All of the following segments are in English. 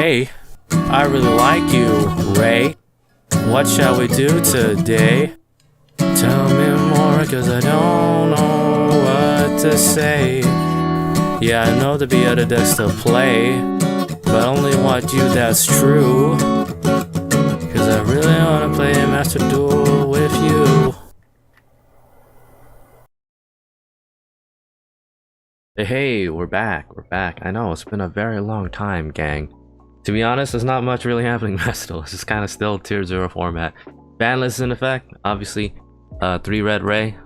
Hey, I really like you, Ray. What shall we do today? Tell me more, cause I don't know what to say. Yeah, I know there'll be other decks to play, but only want you, that's true. Cause I really wanna play a Master Duel with you. Hey, we're back. I know, it's been a very long time, gang. To be honest, there's not much really happening in Master Duel. It's just kind of still tier 0 format. Ban list is in effect, obviously. 3 red Ray,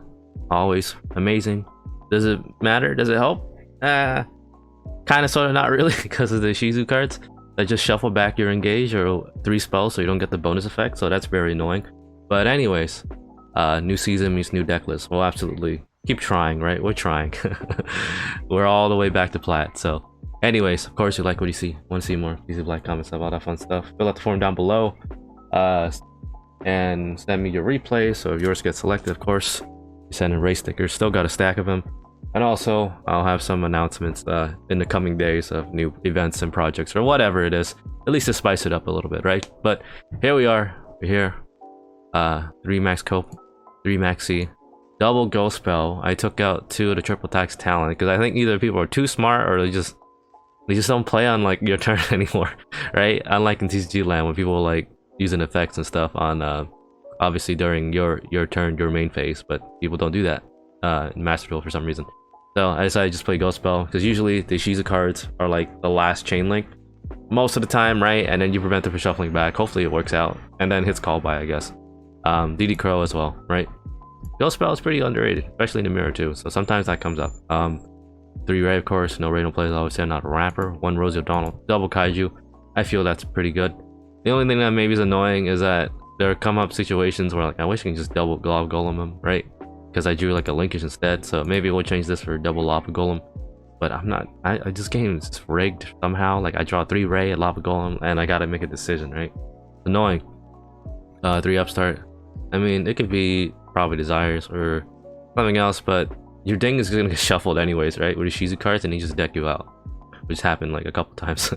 always amazing. Does it matter? Does it help? Kind of, sort of, not really, because of the Shizu cards that just shuffle back your engage or 3 spells so you don't get the bonus effect, so that's very annoying. But anyways, new season means new deck list. We'll absolutely keep trying, right? We're trying. We're all the way back to plat, so anyways, of course, you like what you see. Want to see more? Please leave a like, comment, stuff, all that fun stuff. Fill out the form down below, and send me your replays. So if yours gets selected, of course, you send in race stickers. Still got a stack of them. And also, I'll have some announcements in the coming days of new events and projects or whatever it is. At least to spice it up a little bit, right? But here we are. We're here. 3 max cope, 3 maxi, double ghost spell. I took out 2 of the triple tax talent because I think either people are too smart or they just don't play on like your turn anymore, right? Unlike in TCG land when people like using effects and stuff on obviously during your turn, your main phase, but people don't do that in Master Duel for some reason. So I decided to just play Ghost Spell because usually the Shizu cards are like the last chain link most of the time, right? And then you prevent them from shuffling back. Hopefully it works out, and then hits call by, I guess. DD Crow as well, right? Ghost Spell is pretty underrated, especially in the mirror too. So sometimes that comes up. 3 Ray, of course. No Ray, no plays. Always say not a rapper. 1 Rosie O'Donnell. Double Kaiju. I feel that's pretty good. The only thing that maybe is annoying is that there come up situations where like I wish I can just double Glob Golem him, right? Because I drew like a linkage instead. So maybe we'll change this for double Lava Golem. But I'm not. This game is rigged somehow. Like I draw 3 Ray, a Lava Golem, and I gotta make a decision, right? It's annoying. 3 Upstart. I mean, it could be probably Desires or something else, but your ding is gonna get shuffled anyways, right? With the Shizu cards, and he just deck you out, which happened like a couple times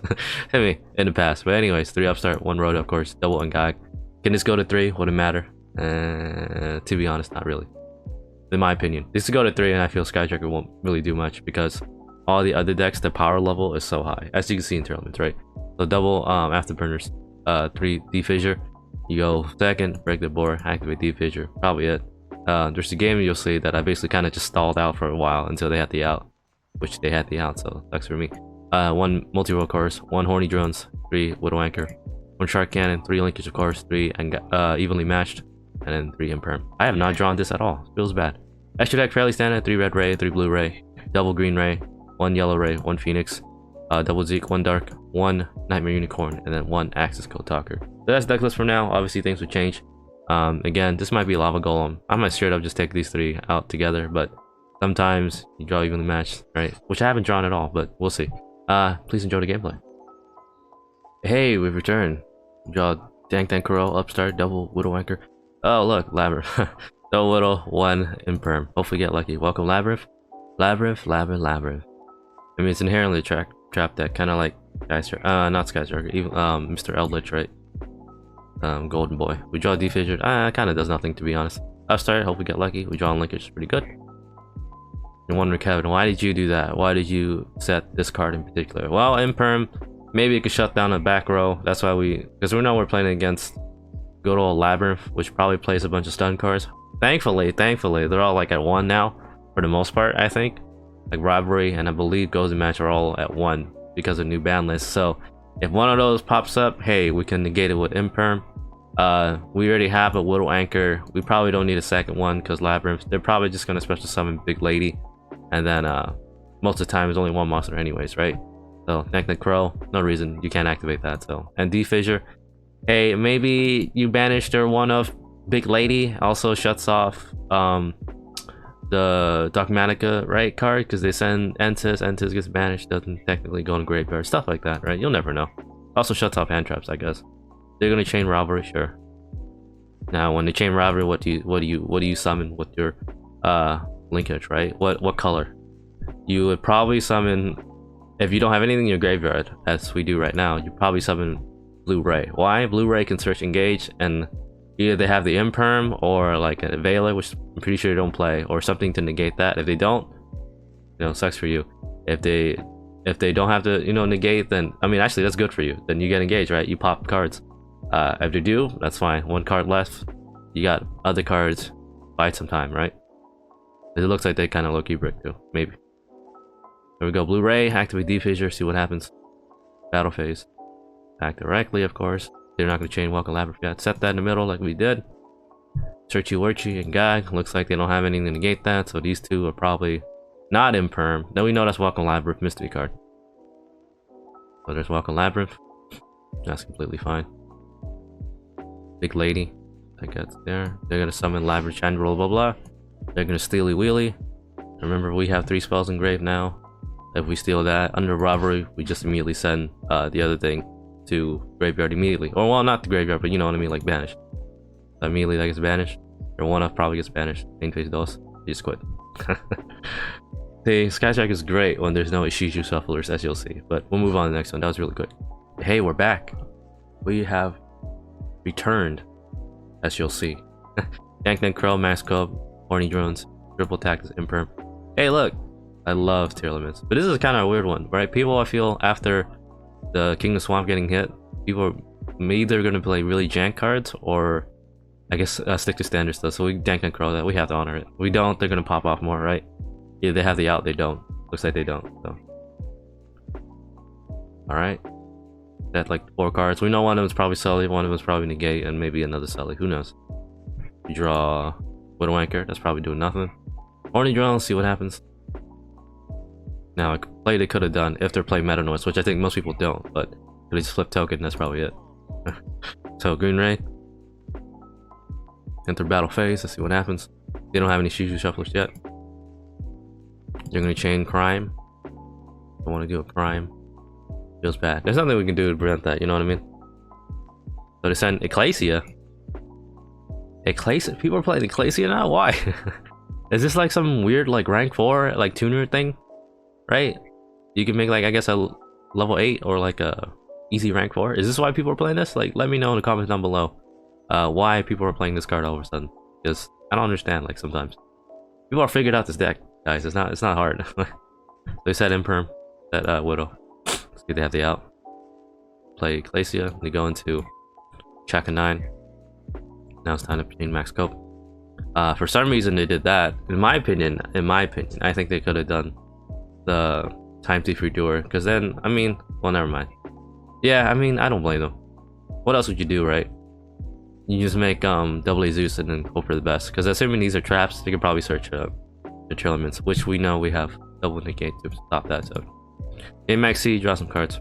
I mean, in the past. But anyways, 3 Upstart, 1 Rhoda, of course, double Ungag. Can this go to 3? Wouldn't matter. To be honest, not really. In my opinion, this could go to 3, and I feel Skytracker won't really do much because all the other decks, the power level is so high, as you can see in Tearlaments, right? So double Afterburners, 3 D-Fissure. You go second, break the board, activate D-Fissure. Probably it. There's a game you'll see that I basically kind of just stalled out for a while until they had the out, which they had the out, so sucks for me. 1 multi-roll, of course, 1 horny drones, 3 widow anchor, 1 shark cannon, 3 linkage, of course, 3 and evenly matched, and then 3 imperm. I have not drawn this at all. It feels bad. Extra deck fairly standard: 3 red Ray, 3 blue Ray, double green Ray, 1 yellow Ray, 1 Phoenix, double Zeke, 1 dark, 1 Nightmare Unicorn, and then 1 Axis Code Talker. So that's deck list for now. Obviously things would change. Again, this might be Lava Golem. I might straight up just take these 3 out together, but sometimes you draw evenly matched, right? Which I haven't drawn at all, but we'll see. Please enjoy the gameplay. Hey, we've returned. Draw Dank Kuro, Upstart, double Widow Anchor. Oh look, Labrnyth. Double Widow, 1 Imperm. Hopefully get lucky. Welcome Labrnyth. Labrnyth. I mean, it's inherently a trap deck, kind of like Skystriker, not Skystriker, even Mr. Eldritch, right? Golden Boy. We draw D-Fissure. Kind of does nothing, to be honest. Upstart, hope we get lucky. We draw a linkage, pretty good. And wonder, Kevin, why did you do that? Why did you set this card in particular? Well, Imperm, maybe it could shut down a back row. That's why because we know we're playing against good old Labrnyth, which probably plays a bunch of stun cards. Thankfully, they're all like at 1 now, for the most part, I think. Like Robbery and I believe Goes and Match are all at 1 because of new ban lists. So if one of those pops up, hey, we can negate it with Imperm. We already have a Widow Anchor. We probably don't need a second one because Labrnyth, they're probably just gonna special summon Big Lady, and then most of the time there's only 1 monster anyways, right? So Dank Crow, no reason you can't activate that. So, and D-Fissure, hey, maybe you banished or one of Big Lady also shuts off the Dogmatica, right, card, because they send Entis gets banished, doesn't technically go in graveyard, stuff like that, right? You'll never know. Also shuts off hand traps, I guess. They're gonna chain Rivalry, sure. Now when they chain Rivalry, what do you summon with your linkage, right? What color? You would probably summon if you don't have anything in your graveyard, as we do right now, you probably summon Blue Ray. Why? Blue Ray can search engage, and either they have the Imperm or like a Veiler, which I'm pretty sure you don't play, or something to negate that. If they don't, you know, sucks for you. If they don't have to, you know, negate, then I mean, actually, that's good for you. Then you get engaged, right? You pop cards. If they do, that's fine. One card left. You got other cards. Bide some time, right? It looks like they kind of low-key brick too. Maybe. There we go. Blue Ray. Activate Defissure. See what happens. Battle phase. Attack directly, of course. They're not going to chain Welcome Labrnyth yet. Set that in the middle like we did. Searchy Lurchy and Gag. Looks like they don't have anything to negate that, so these two are probably not Imperm. Then we know that's Welcome Labrnyth mystery card. So there's Welcome Labrnyth. That's completely fine. Big Lady. I guess there. They're going to summon Labrnyth Chandra, blah blah. They're going to Steely Wheelie. Remember, we have 3 spells engraved now. If we steal that under robbery, we just immediately send the other thing to graveyard immediately. Or well, not the graveyard, but you know what I mean, like banished. Immediately that gets banished. Or one of probably gets banished. Main phase dos. You just quit. The Skyjack is great when there's no Ishiju shufflers, as you'll see. But we'll move on to the next one. That was really quick. Hey, we're back. We have returned, as you'll see. Yankman Crow, Max Cub, Horny Drones, Triple Attack is Imperm. Hey, look. I love Tearlaments. But this is kind of a weird one, right? People, I feel, after the Kingdom Swamp getting hit, people are either going to play really jank cards or I guess stick to standard stuff. So we dank and crow that. We have to honor it. We don't, they're going to pop off more, right? Either they have the out, they don't. Looks like they don't. So. Alright. That's like 4 cards. We know one of them is probably Sully, one of them is probably Negate, and maybe another Sully. Who knows? We draw Widow Anchor. That's probably doing nothing. Horny Drone, see what happens. Now, a play they could have done if they're playing Meta Noise, which I think most people don't, but they just flip token, that's probably it. So, Green Ray. Enter battle phase, let's see what happens. They don't have any Shiju shufflers yet. They're gonna chain Crime. I want to do a Crime. Feels bad. There's nothing we can do to prevent that, you know what I mean? So they send Ecclesia. Ecclesia? People are playing Ecclesia now? Why? Is this like some weird like rank 4 like tuner thing? Right? You can make like, I guess, a level 8 or like a easy rank 4. Is this why people are playing this? Like, let me know in the comments down below why people are playing this card all of a sudden. Because I don't understand, like, sometimes. People are figured out this deck, guys. It's not hard. They said Imperm, that Widow. Let's see, they have the out. Play Ecclesia. They go into Chaka 9. Now it's time to chain Max Cope. For some reason they did that. In my opinion, I think they could have done the Time Thief Redoer, because then, I mean, well, never mind. Yeah, I mean, I don't blame them. What else would you do, right? You just make double Zeus and then hope for the best, because assuming these are traps, they could probably search the Tearlaments, which we know we have double negate to stop that. So in Max C, draw some cards.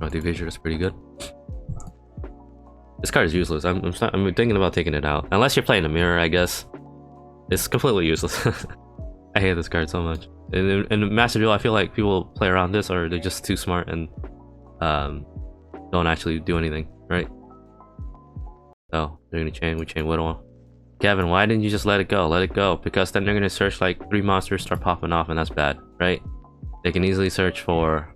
Oh, the Visual is pretty good. This card is useless. I'm thinking about taking it out, unless you're playing a mirror, I guess. It's completely useless. I hate this card so much. In Master Duel, I feel like people play around this, or they're just too smart and don't actually do anything, right? So they're gonna chain. We chain Widow. Kevin, why didn't you just let it go? Let it go, because then they're gonna search like 3 monsters, start popping off, and that's bad, right? They can easily search for,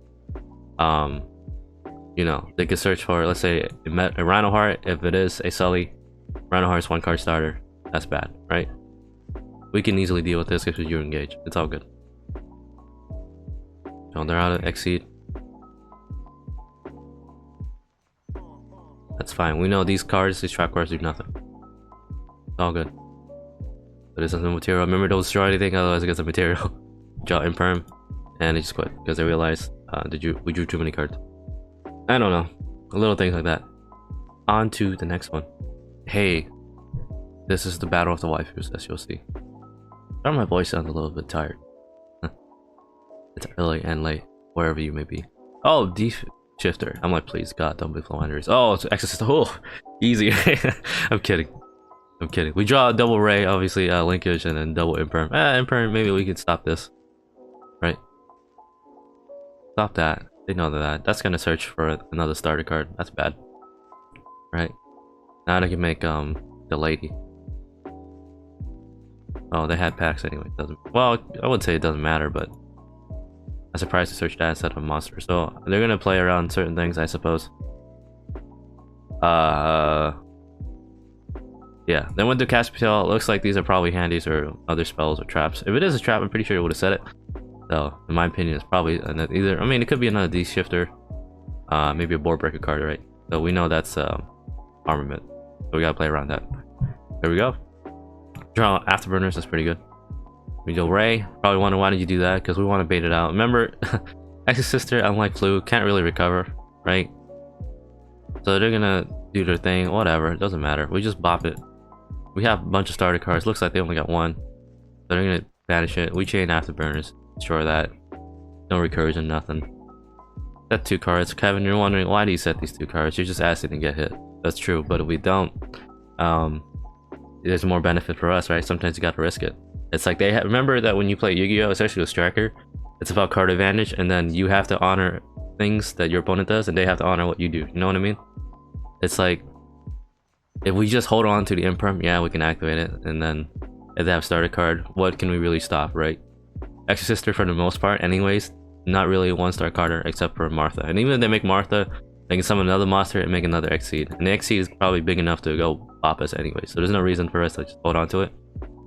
you know, they could search for, let's say, a Rhino Heart. If it is a Sully, Rhino Heart's 1 card starter. That's bad, right? We can easily deal with this if you engage. It's all good. Oh, they're out of Exceed. That's fine. We know these cards, these trap cards do nothing. It's all good. But it's nothing material. Remember, don't destroy anything, otherwise it gets a material. Draw Imperm, and they just quit because they realized we drew too many cards. I don't know. Little things like that. On to the next one. Hey, this is the battle of the waifus, as you'll see. Sorry, my voice sounds a little bit tired. It's early and late, wherever you may be. Oh, Deep Shifter. I'm like, please, God, don't be flow enders. Oh, it's Exosister. Oh, easy. I'm kidding. I'm kidding. We draw a double Ray, obviously, linkage, and then double Imperm. Imperm, maybe we can stop this. Right? Stop that. They know that. That's gonna search for another starter card. That's bad. Right? Now they can make the lady. Oh, they had packs anyway. Doesn't, well, I would say it doesn't matter, but I'm surprised to search that instead of a monster. So they're gonna play around certain things, I suppose. Yeah. Then went to Caspital. Looks like these are probably handies or other spells or traps. If it is a trap, I'm pretty sure it would have said it. So in my opinion, it's probably either. I mean, it could be another D shifter, maybe a board breaker card, right? So we know that's armament. So we gotta play around that. There we go. Draw afterburners. That's pretty good. We go Ray. Probably wonder why did you do that? Because we want to bait it out. Remember, Exosister, unlike Flu, can't really recover, right? So they're gonna do their thing. Whatever, it doesn't matter. We just bop it. We have a bunch of starter cards. Looks like they only got one. So they're gonna banish it. We chain afterburners. Destroy that. No recursion, nothing. Set 2 cards. Kevin, you're wondering why do you set these 2 cards? You're just asking to get hit. That's true, but if we don't, there's more benefit for us, right? Sometimes you gotta risk it. It's like they remember that when you play Yu-Gi-Oh, especially with Striker, it's about card advantage, and then you have to honor things that your opponent does, and they have to honor what you do. You know what I mean? It's like if we just hold on to the Imperm, yeah, we can activate it, and then if they have starter card, what can we really stop, right? Exosister for the most part, anyways, not really a 1-star carder except for Martha. And even if they make Martha, they can summon another monster and make another Exceed. And the Exceed is probably big enough to go bop us anyway, so there's no reason for us to just hold on to it.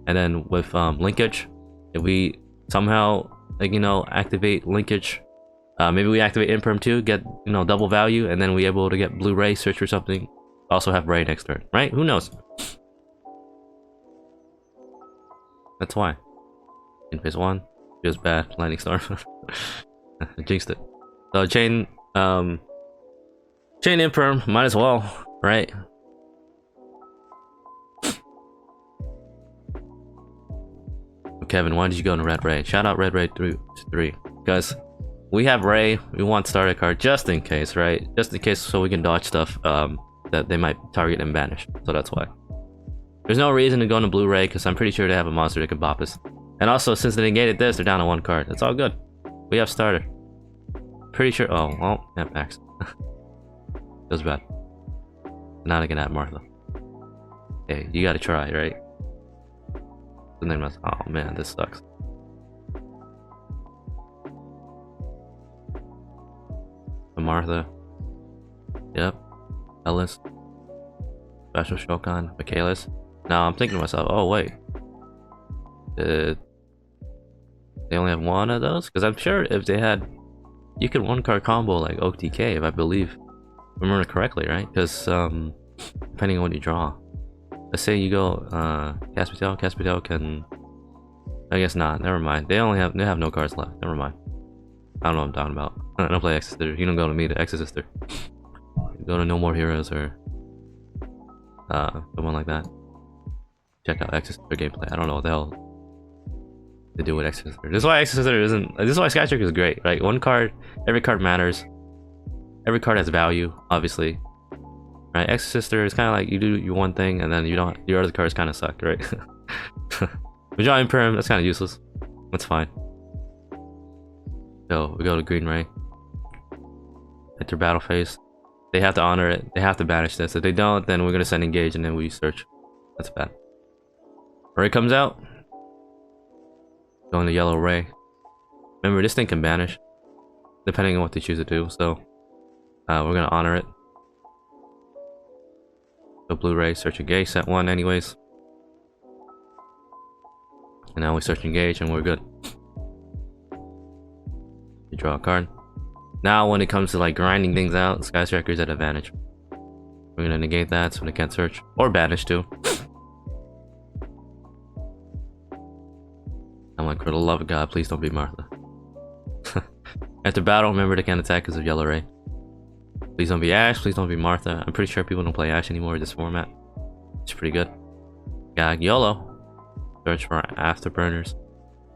And then with linkage, if we somehow, like, you know, activate linkage, maybe we activate Imperm too, get, you know, double value, and then we able to get Blu-ray, search for something, also have Ray next turn, right? Who knows? That's why. In phase 1, feels bad. Lightning Storm. I jinxed it. So chain Imperm, might as well, right? Kevin, why did you go into Red Ray? Shout out Red Ray 3, because we have Ray. We want starter card just in case, right? Just in case, so we can dodge stuff that they might target and banish. So that's why. There's no reason to go into Blue Ray because I'm pretty sure they have a monster that can bop us. And also, since they negated this, they're down to 1 card. That's all good. We have starter. Pretty sure. Oh well, yeah, Max. Feels bad. Now they can have Martha. Hey, you gotta try, right? And then, oh man, this sucks. Martha. Yep. Ellis. Special Shokan. Michaelis. Now I'm thinking to myself, oh wait. Did they only have 1 of those? Because I'm sure if they had, you could 1-card combo like OTK if I believe, remember correctly, right? Because depending on what you draw. Let's say you go Caspitel can, I guess not, never mind. They have no cards left, never mind. I don't know what I'm talking about. I don't play Exosister. You don't go to me to Exosister. You go to No More Heroes or someone like that. Check out Exosister gameplay. I don't know what the hell to do with Exosister. This is why Exosister isn't, this is why Skytrick is great, right? 1 card, every card matters. Every card has value, obviously. Right, Exosister is kind of like you do your one thing and then you don't. Your other cards kind of suck, right? We draw Imperm, that's kind of useless. That's fine. So we go to Green Ray. Enter battle phase. They have to honor it. They have to banish this. If they don't, then we're gonna send engage and then we search. That's bad. Ray comes out. Going to Yellow Ray. Remember, this thing can banish, depending on what they choose to do. So we're gonna honor it. Go Blue Ray, search engage, set 1 anyways. And now we search engage and we're good. You draw a card. Now when it comes to like grinding things out, Sky Striker's at advantage. We're gonna negate that so they can't search. Or banish too. I'm like, for the love of God, please don't be Martha. After battle, remember they can't attack because of Yellow Ray. Please don't be Ash, please don't be Martha. I'm pretty sure people don't play Ash anymore in this format. It's pretty good. Got YOLO. Search for afterburners.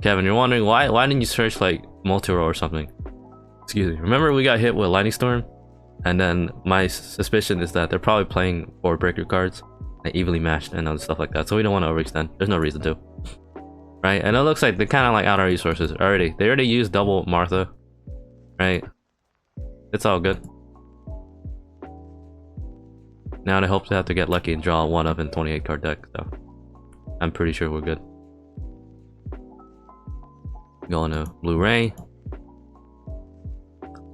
Kevin, you're wondering why didn't you search like Multi-Roll or something? Excuse me. Remember we got hit with Lightning Storm? And then my suspicion is that they're probably playing board breaker cards and evenly matched and other stuff like that. So we don't want to overextend. There's no reason to. Right? And it looks like they're kind of like out of resources already. They already used double Martha. Right? It's all good. Now they hope to have to get lucky and draw 1 up in 28 card deck, so I'm pretty sure we're good. Going to Blue Ray.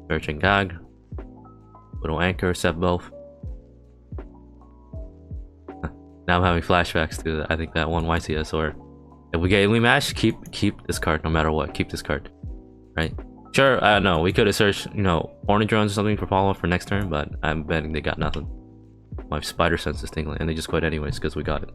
Searching Gag. Little Anchor, set both. Now I'm having flashbacks to I think that one YCS, or if we get Elite Match, keep this card no matter what. Keep this card. Right? Sure, I don't know. We could have searched, you know, Hornet Drones or something for follow-up for next turn, but I'm betting they got nothing. My spider sense is tingling, and they just quit anyways because we got it.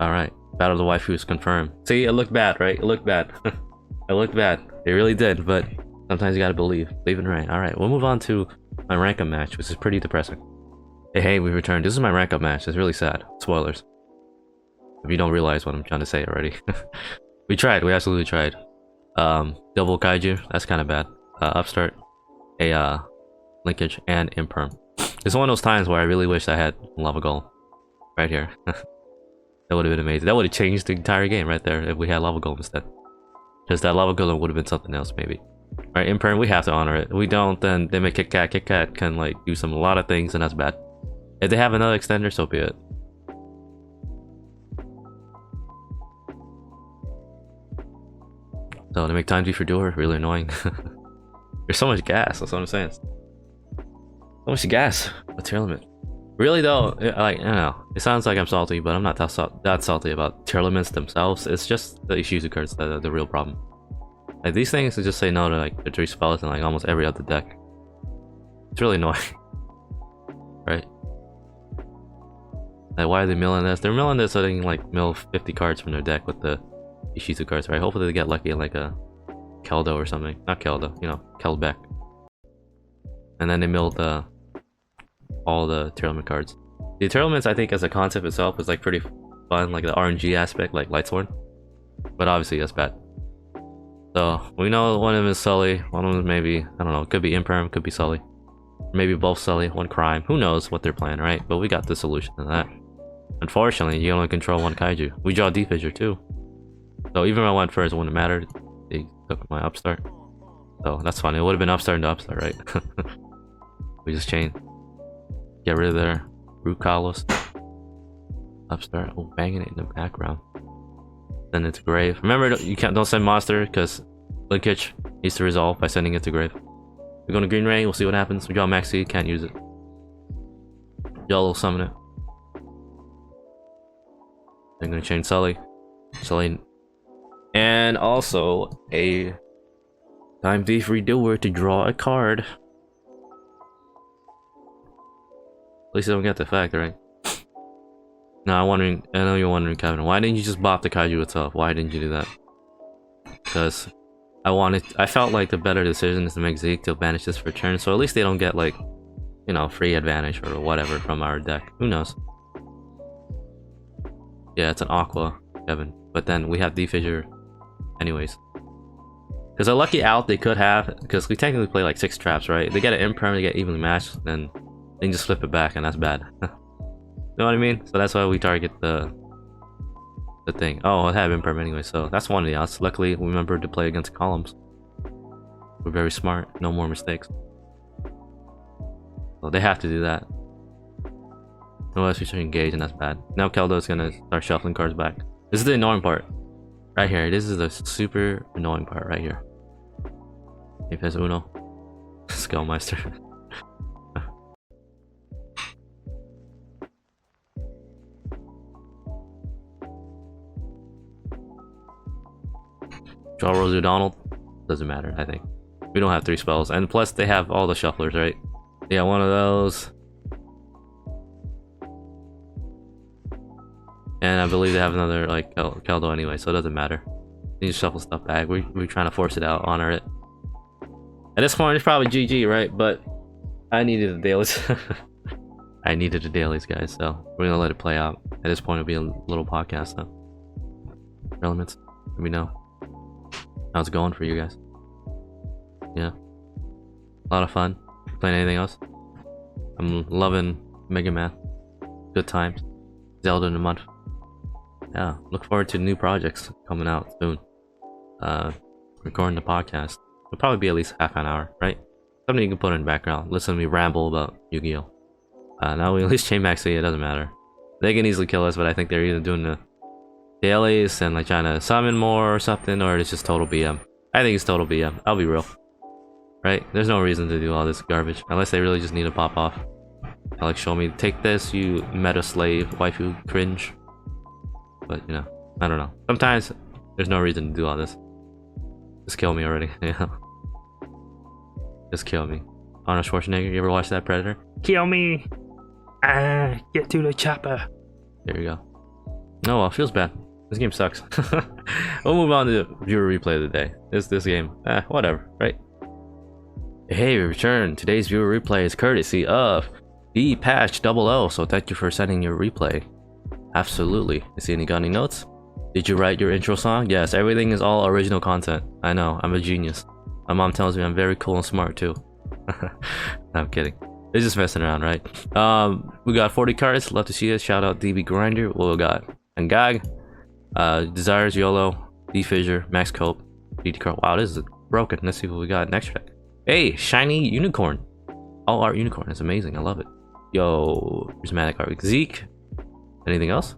Alright. Battle of the Waifus confirmed. See, it looked bad, right? It looked bad. It looked bad. It really did, but sometimes you gotta believe. Believe in right. Alright, we'll move on to my rank up match, which is pretty depressing. Hey, we returned. This is my rank up match. It's really sad. Spoilers. If you don't realize what I'm trying to say already. We tried. We absolutely tried. Double Kaiju. That's kind of bad. Upstart. A linkage and imperm. It's one of those times where I really wish I had Lava Golem right here. That would have been amazing. That would have changed the entire game right there if we had Lava Golem instead. Because that Lava Golem would have been something else maybe. Alright, imperm, we have to honor it. If we don't, then they make Kit Kat. Kit Kat can like do a lot of things, and that's bad. If they have another extender, so be it. So they make time for Doer, really annoying. There's so much gas, that's what I'm saying. So much gas with Tearlaments. Really though, like, I don't know. It sounds like I'm salty, but I'm not that salty about Tearlaments themselves. It's just the Exosisters cards that are the real problem. Like these things just say no to like the 3 spells in like almost every other deck. It's really annoying. Right? Like why are they milling this? They're milling this so they can like mill 50 cards from their deck with the Ishizu cards, right? Hopefully they get lucky in like a Keldo or something. Not Keldo, you know, Kelbeck. And then they milled all the Tearlament cards. The Tearlaments, I think, as a concept itself is like pretty fun, like the RNG aspect, like Lightsworn. But obviously that's bad. So we know one of them is Sully, one of them is maybe, I don't know, it could be Imperm, could be Sully. Maybe both Sully, one Crime. Who knows what they're playing, right? But we got the solution to that. Unfortunately, you only control one Kaiju. We draw D-Fissure too. So even if I went first, it wouldn't have mattered. They took my upstart. So that's fine. It would have been upstart into upstart, right? We just chain. Get rid of their Root Kalos. Upstart. Oh, banging it in the background. Then it's Grave. Remember, don't send monster because linkage needs to resolve by sending it to Grave. We're going to Green Ray. We'll see what happens. We draw Maxi. Can't use it. Y'all will summon it. I'm going to chain Sully. Sully. And also a time thief redoer to draw a card. At least I don't get the fact, right? Now I'm wondering, I know you're wondering, Kevin, why didn't you just bop the Kaiju itself? Why didn't you do that? Because I felt like the better decision is to make Zeke to banish this for turn, so at least they don't get like, you know, free advantage or whatever from our deck. Who knows? Yeah, it's an Aqua, Kevin. But then we have D-Fissure anyways. Because a lucky out they could have, because we technically play like 6 traps, right? If they get an imperm, they get evenly matched, then they can just flip it back, and that's bad. You know what I mean? So that's why we target the thing. Oh, I have imperm anyway, so that's one of the outs. Luckily, we remembered to play against columns. We're very smart. No more mistakes. So they have to do that. Otherwise, we should engage, and that's bad. Now Keldo's gonna start shuffling cards back. This is the annoying part. Right here. This is the super annoying part right here. If there's Uno. Skullmeister. Draw Rose O'Donnell. Doesn't matter, I think. We don't have 3 spells. And plus, they have all the shufflers, right? Yeah, one of those. And I believe they have another, like, Keldo anyway, so it doesn't matter. You just shuffle stuff back. We're trying to force it out, honor it. At this point, it's probably GG, right? But I needed the dailies. I needed the dailies, guys, so we're gonna let it play out. At this point, it'll be a little podcast, though. Elements, let me know. How's it going for you guys? Yeah. A lot of fun. Playing anything else? I'm loving Mega Man. Good times. Zelda in a month. Yeah, look forward to new projects coming out soon. Recording the podcast. It'll probably be at least half an hour, right? Something you can put in the background. Listen to me ramble about Yu-Gi-Oh! Now we at least chain Maxi, it doesn't matter. They can easily kill us, but I think they're either doing the dailies and like trying to summon more or something, or it's just total BM. I think it's total BM. I'll be real. right? There's no reason to do all this garbage unless they really just need to pop off. Like, show me, take this, you meta slave, waifu cringe. But you know, I don't know. Sometimes there's no reason to do all this. Just kill me already. Yeah. Just kill me. Arnold Schwarzenegger, you ever watch that Predator? Kill me! Ah, get to the chopper. There you go. No, well, feels bad. This game sucks. We'll move on to the viewer replay of the day. This game, whatever, right? Hey, we returned. Today's viewer replay is courtesy of the patch 00. So thank you for sending your replay. Absolutely. You see any got any notes? Did you write your intro song? Yes, everything is all original content. I know, I'm a genius. My mom tells me I'm very cool and smart too. No, I'm kidding. They're just messing around, right? We got 40 cards. Love to see it. Shout out DB Grinder. What we got? Angag, Desires, YOLO, D Fissure, Max Cope, DD Curl. Wow, this is broken. Let's see what we got next track. Hey, shiny unicorn. All art unicorn. It's amazing. I love it. Yo, prismatic art. Zeke. Anything else?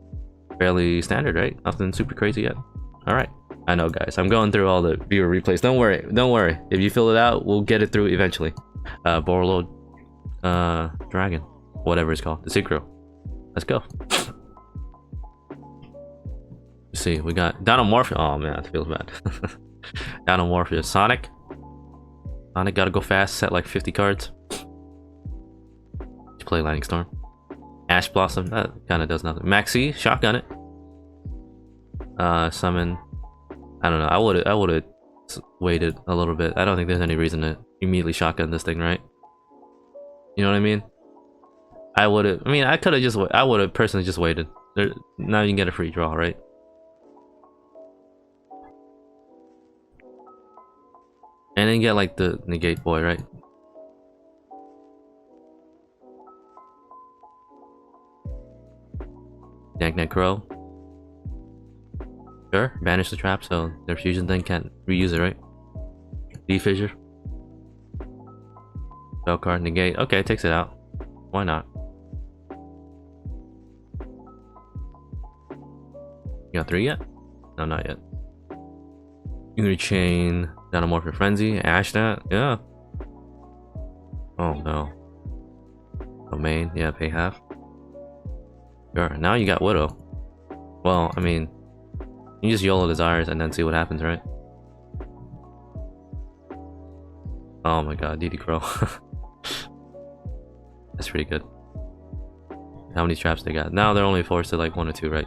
Fairly standard, right? Nothing super crazy yet. All right. I know, guys. I'm going through all the viewer replays. Don't worry. Don't worry. If you fill it out, we'll get it through eventually. Borload, Dragon, whatever it's called. The Synchro. Let's go. Let's see. We got Dinomorphia. Oh man, that feels bad. Dinomorphia. Sonic. Sonic gotta go fast. Set like 50 cards. You play Lightning Storm. Ash Blossom. That kind of does nothing. Maxi. Shotgun it. Summon. I don't know. I would have waited a little bit. I don't think there's any reason to immediately shotgun this thing, right? You know what I mean? I would have. I mean, I could have just. I would have personally just waited. Now you can get a free draw, right? And then get like the negate boy, right? Neck Crow. Sure, banish the trap so their fusion thing can't reuse it, right? D Fissure. Spell card, negate. Okay, takes it out. Why not? You got 3 yet? No, not yet. Unity Chain, Dinomorphia Frenzy, Ash that, yeah. Oh no. Domain, yeah, pay half. Sure, now you got Widow. Well, I mean, you just YOLO Desires and then see what happens, right? Oh my god, DD Crow. That's pretty good. How many traps they got? Now they're only forced to like 1 or 2, right?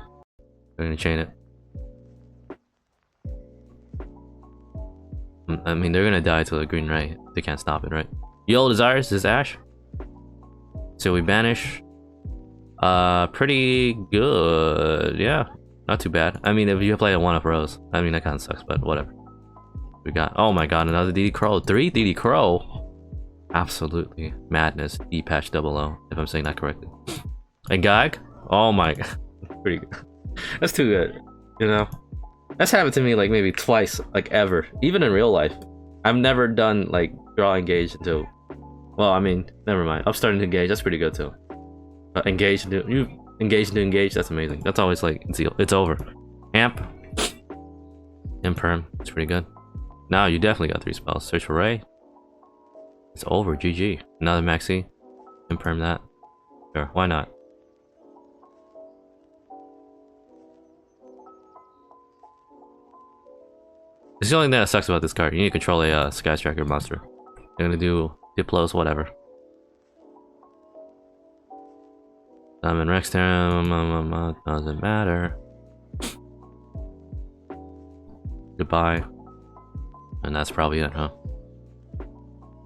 They're gonna chain it. I mean, they're gonna die to the green, right? They can't stop it, right? YOLO Desires, this Ash. So we banish. Pretty good. Yeah, not too bad. I mean, if you play a 1-up Rose, I mean, that kind of sucks, but whatever. We got, oh my god, another DD Crow. 3 DD Crow. Absolutely madness. D patch 00, if I'm saying that correctly. And Gag? Oh my god. Pretty good. That's too good. You know? That's happened to me like maybe twice, like ever. Even in real life. I've never done like draw engage until, well, I mean, never mind. I'm starting to engage. That's pretty good too. Engage into engage. That's amazing. That's always like it's over. Amp. Imperm. It's pretty good. Now you definitely got 3 spells. Search for Raye. It's over. GG. Another Maxi. Imperm that. Sure. Why not? It's the only thing that sucks about this card. You need to control a Sky Striker monster. You're gonna do Diplos, whatever. Summon Rex Terram, doesn't matter. Goodbye. And that's probably it, huh?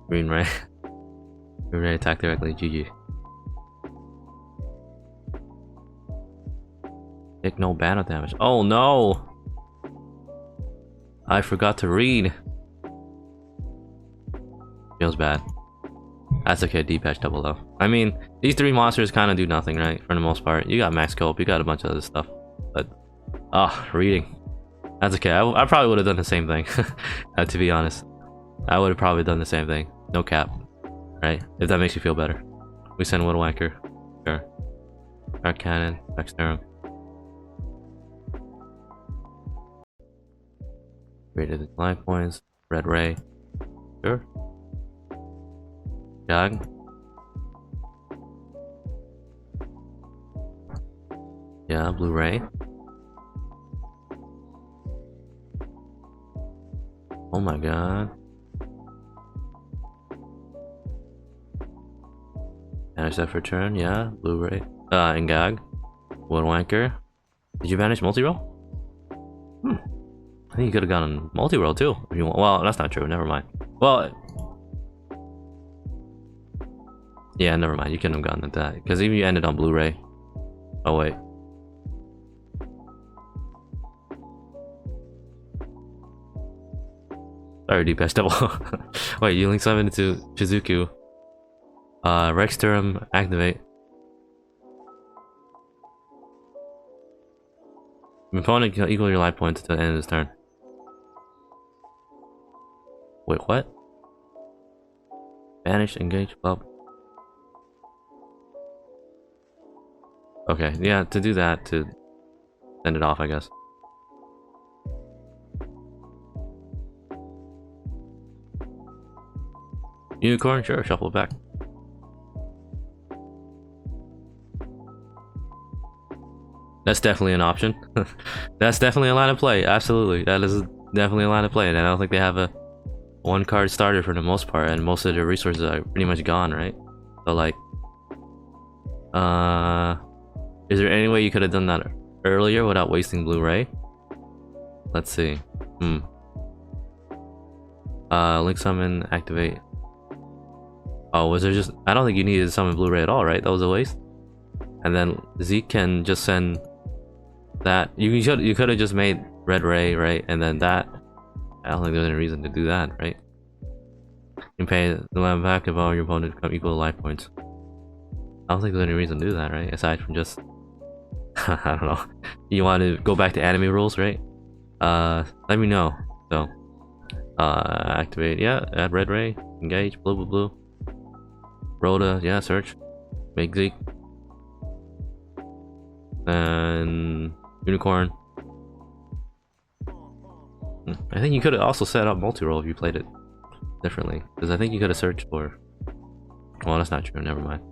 Green Ray. Green Ray attack directly, GG. Take no battle damage. Oh no! I forgot to read. Feels bad. That's okay, D-patch 00. I mean, these 3 monsters kind of do nothing, right? For the most part. You got Max Cope, you got a bunch of other stuff. But, reading. That's okay. I probably would have done the same thing. To be honest. I would have probably done the same thing. No cap. Right? If that makes you feel better. We send Widow Wanker. Sure. Dark Cannon. Max Terram. Rated life points. Red Ray. Sure. Gag. Yeah, Blu-ray. Oh my god. Banish that for turn, yeah. Blu-ray. And Gag. Woodwanker. Did you banish multi-roll? I think you could have gone multi-roll too. If you want. Well, that's not true. Never mind. Well, yeah, never mind. You couldn't have gone at that because even you ended on Blu-ray. Oh wait. Sorry, D-Patch double. Wait, you link summon into Shizuku. Rex Turum activate. Your opponent can equal your life points to the end of his turn. Wait, what? Banish, engage, bub. Okay, yeah, to do that, to end it off, I guess. Unicorn, sure, shuffle it back. That's definitely an option. That's definitely a line of play. Absolutely, that is definitely a line of play. And I don't think they have a one-card starter for the most part, and most of their resources are pretty much gone, right? So like, is there any way you could have done that earlier without wasting Blu-ray? Let's see. Link summon, activate. Oh, was there just? I don't think you needed to summon Blu-ray at all, right? That was a waste. And then Zeke can just send that. You could have just made red ray, right? And then that. I don't think there's any reason to do that, right? You can pay the land back if all your opponents become equal to life points. I don't think there's any reason to do that, right? Aside from just I don't know. You want to go back to anime rules, right? Let me know. So activate, yeah, add red ray, engage, blue blue blue. Rhoda, yeah, search. Make Zeke. And unicorn. I think you could have also set up multi-roll if you played it differently, because I think you could have searched for. Well, that's not true. Never mind.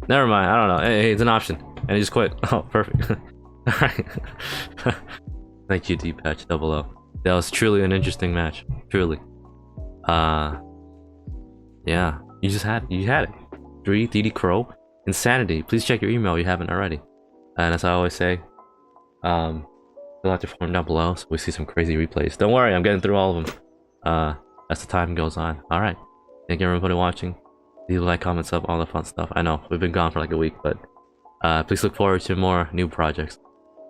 Never mind. I don't know. Hey, it's an option, and he just quit. Oh, perfect. All right. Thank you, D-Patch 00. That was truly an interesting match. Truly. Yeah. You had it. 3 DD Crow. Insanity. Please check your email if you haven't already. And as I always say, fill out your form down below so we see some crazy replays. Don't worry, I'm getting through all of them as the time goes on. Alright. Thank you everybody watching. Leave a like, comment, sub, all the fun stuff. I know, we've been gone for like a week, but please look forward to more new projects.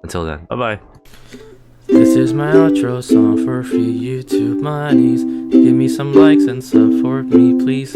Until then, bye-bye. This is my outro song for free YouTube monies. Give me some likes and sub for me, please.